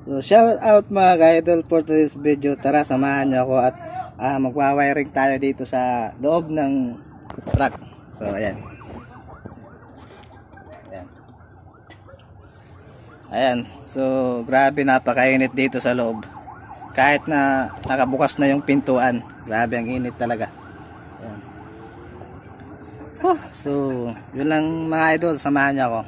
So shout out mga ka-idol for today's video. Tara, samahan niyo ako at magwa-wiring tayo dito sa loob ng truck. So ayan. Ayan. So grabe, napakainit dito sa loob. Kahit na nakabukas na yung pintuan, grabe ang init talaga. Ayan. So yun lang mga idol, samahan niyo ako.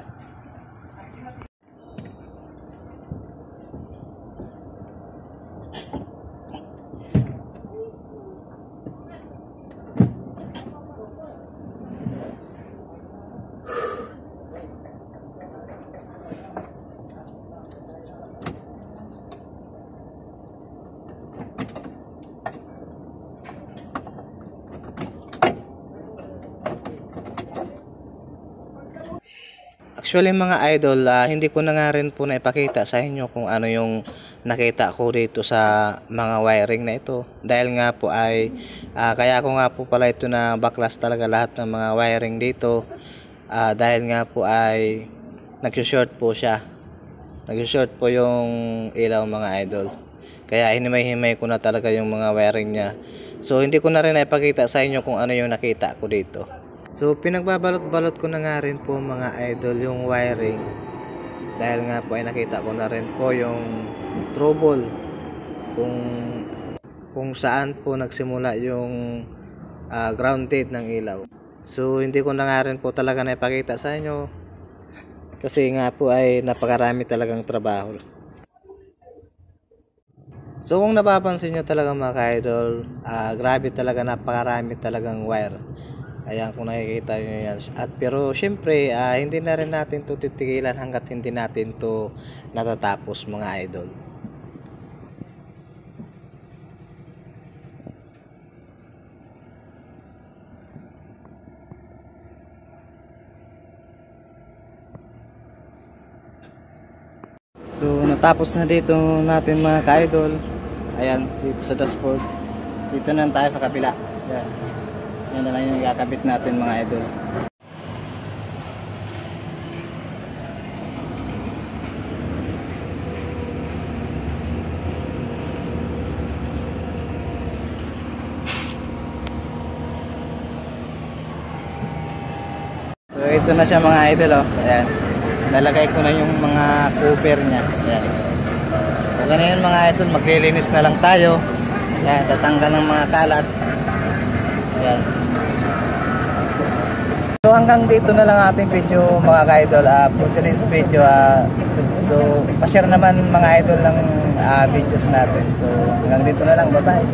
Actually mga idol, hindi ko na nga rin po naipakita sa inyo kung ano yung nakita ko dito sa mga wiring na ito. Dahil nga po ay, kaya ko nga po pala ito na baklas talaga lahat ng mga wiring dito. Dahil nga po ay nag-short po siya. Nag-short po yung ilaw mga idol. Kaya hinimay-himay ko na talaga yung mga wiring niya. So hindi ko na rin naipakita sa inyo kung ano yung nakita ko dito. So pinagbabalot-balot ko na nga rin po mga idol yung wiring, dahil nga po ay nakita ko na rin po yung trouble kung saan po nagsimula yung grounded ng ilaw. So hindi ko na nga rin po talaga naipakita sa inyo kasi nga po ay napakarami talagang trabaho. So kung napapansin nyo talaga mga idol, grabe talaga, napakarami talagang wire. Ayan, kung nakikita nyo yan. Pero syempre, hindi na rin natin to titigilan hanggat hindi natin to natatapos mga idol. So natapos na dito natin mga ka-idol. Ayan, dito sa dashboard. Dito na tayo sa kabila. Ayan. Yan na lang yung ikakabit natin mga idol. So ito na siya mga idol, oh. Ayan. Nalagay ko na yung mga cover niya. Ayan. So ganyan mga idol, maglilinis na lang tayo. Ayan, tatanggal ng mga kalat. Ayan. So hanggang dito na lang ating video mga ka-idol, for today's video. So pa-share naman mga idol ng videos natin. So hanggang dito na lang, bye bye.